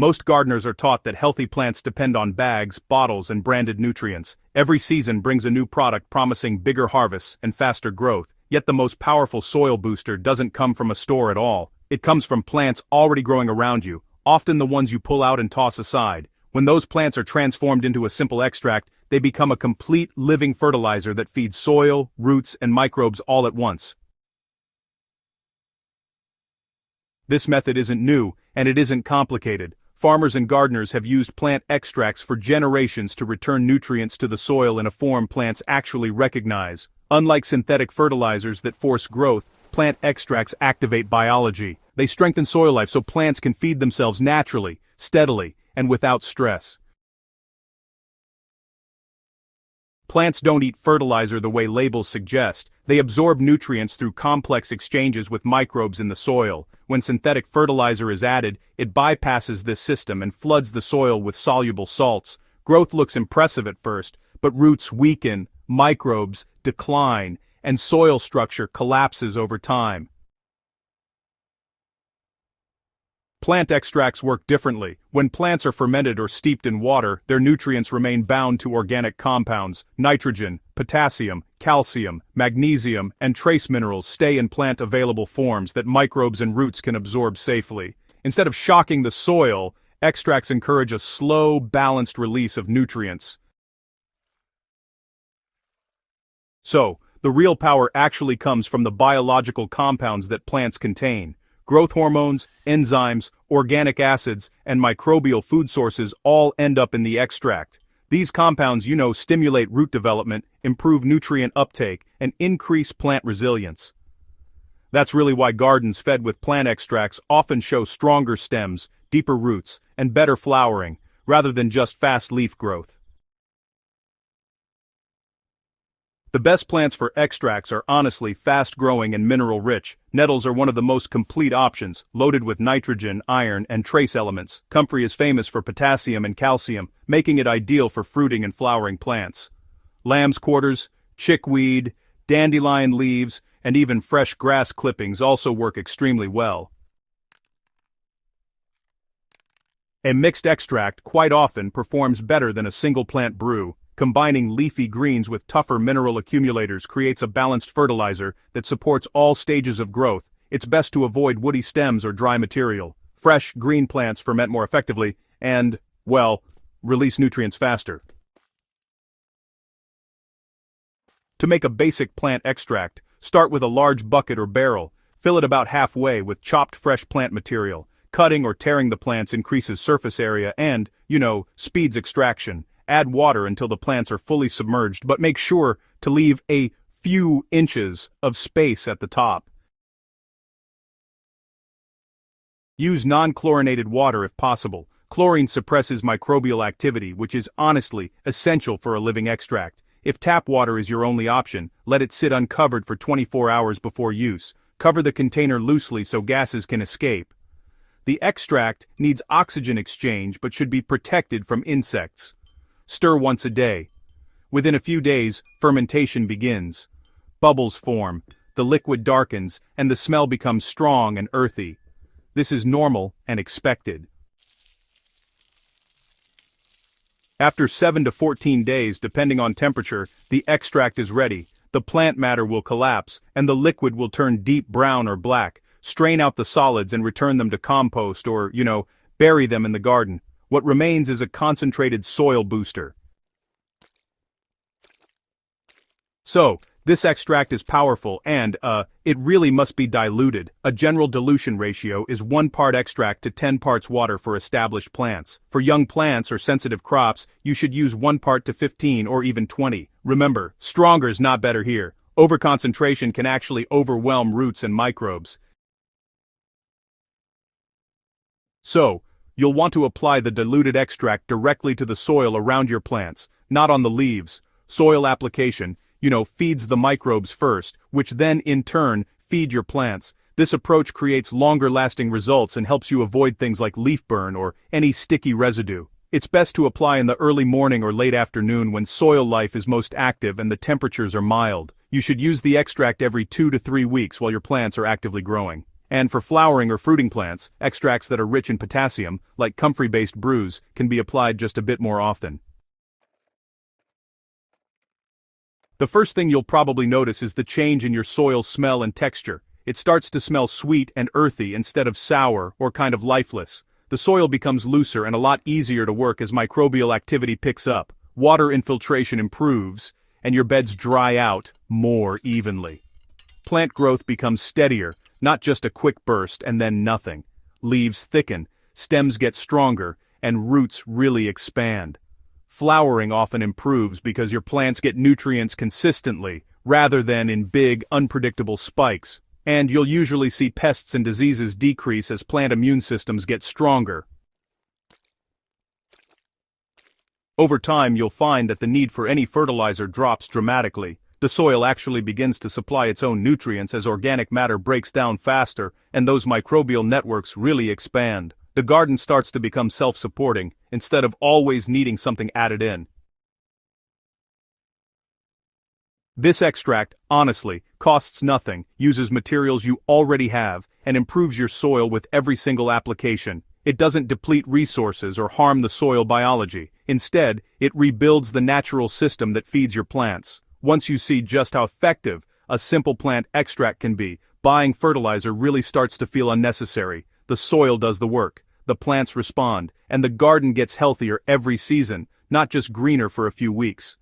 Most gardeners are taught that healthy plants depend on bags, bottles, and branded nutrients. Every season brings a new product promising bigger harvests and faster growth, yet the most powerful soil booster doesn't come from a store at all. It comes from plants already growing around you, often the ones you pull out and toss aside. When those plants are transformed into a simple extract, they become a complete living fertilizer that feeds soil, roots, and microbes all at once. This method isn't new, and it isn't complicated. Farmers and gardeners have used plant extracts for generations to return nutrients to the soil in a form plants actually recognize. Unlike synthetic fertilizers that force growth, plant extracts activate biology. They strengthen soil life so plants can feed themselves naturally, steadily, and without stress. Plants don't eat fertilizer the way labels suggest. They absorb nutrients through complex exchanges with microbes in the soil. When synthetic fertilizer is added, it bypasses this system and floods the soil with soluble salts. Growth looks impressive at first, but roots weaken, microbes decline, and soil structure collapses over time. Plant extracts work differently. When plants are fermented or steeped in water, their nutrients remain bound to organic compounds. Nitrogen, potassium, calcium, magnesium, and trace minerals stay in plant-available forms that microbes and roots can absorb safely. Instead of shocking the soil, extracts encourage a slow, balanced release of nutrients. So, the real power actually comes from the biological compounds that plants contain. Growth hormones, enzymes, organic acids, and microbial food sources all end up in the extract. These compounds, stimulate root development, improve nutrient uptake, and increase plant resilience. That's really why gardens fed with plant extracts often show stronger stems, deeper roots, and better flowering, rather than just fast leaf growth. The best plants for extracts are honestly fast-growing and mineral-rich. Nettles are one of the most complete options, loaded with nitrogen, iron, and trace elements. Comfrey is famous for potassium and calcium, making it ideal for fruiting and flowering plants. Lamb's quarters, chickweed, dandelion leaves, and even fresh grass clippings also work extremely well. A mixed extract quite often performs better than a single plant brew. Combining leafy greens with tougher mineral accumulators creates a balanced fertilizer that supports all stages of growth. It's best to avoid woody stems or dry material. Fresh, green plants ferment more effectively and, release nutrients faster. To make a basic plant extract, start with a large bucket or barrel. Fill it about halfway with chopped fresh plant material. Cutting or tearing the plants increases surface area and, speeds extraction. Add water until the plants are fully submerged, but make sure to leave a few inches of space at the top. Use non-chlorinated water if possible. Chlorine suppresses microbial activity, which is honestly essential for a living extract. If tap water is your only option, let it sit uncovered for 24 hours before use. Cover the container loosely so gases can escape. The extract needs oxygen exchange but should be protected from insects. Stir once a day. Within a few days, fermentation begins. Bubbles form, the liquid darkens, and the smell becomes strong and earthy. This is normal and expected. After 7 to 14 days, depending on temperature, the extract is ready. The plant matter will collapse, and the liquid will turn deep brown or black. Strain out the solids and return them to compost or, bury them in the garden. What remains is a concentrated soil booster. So, this extract is powerful and, it really must be diluted. A general dilution ratio is 1 part extract to 10 parts water for established plants. For young plants or sensitive crops, you should use 1 part to 15 or even 20. Remember, stronger is not better here. Overconcentration can actually overwhelm roots and microbes. So, you'll want to apply the diluted extract directly to the soil around your plants, not on the leaves. Soil application, feeds the microbes first, which then in turn feed your plants. This approach creates longer-lasting results and helps you avoid things like leaf burn or any sticky residue. It's best to apply in the early morning or late afternoon when soil life is most active and the temperatures are mild. You should use the extract every 2 to 3 weeks while your plants are actively growing. And for flowering or fruiting plants, extracts that are rich in potassium, like comfrey-based brews, can be applied just a bit more often. The first thing you'll probably notice is the change in your soil's smell and texture. It starts to smell sweet and earthy instead of sour or kind of lifeless. The soil becomes looser and a lot easier to work as microbial activity picks up, water infiltration improves, and your beds dry out more evenly. Plant growth becomes steadier, not just a quick burst and then nothing. Leaves thicken, stems get stronger, and roots really expand. Flowering often improves because your plants get nutrients consistently, rather than in big, unpredictable spikes. And you'll usually see pests and diseases decrease as plant immune systems get stronger. Over time, you'll find that the need for any fertilizer drops dramatically. The soil actually begins to supply its own nutrients as organic matter breaks down faster, and those microbial networks really expand. The garden starts to become self-supporting, instead of always needing something added in. This extract, honestly, costs nothing, uses materials you already have, and improves your soil with every single application. It doesn't deplete resources or harm the soil biology. Instead, it rebuilds the natural system that feeds your plants. Once you see just how effective a simple plant extract can be, buying fertilizer really starts to feel unnecessary. The soil does the work, the plants respond, and the garden gets healthier every season, not just greener for a few weeks.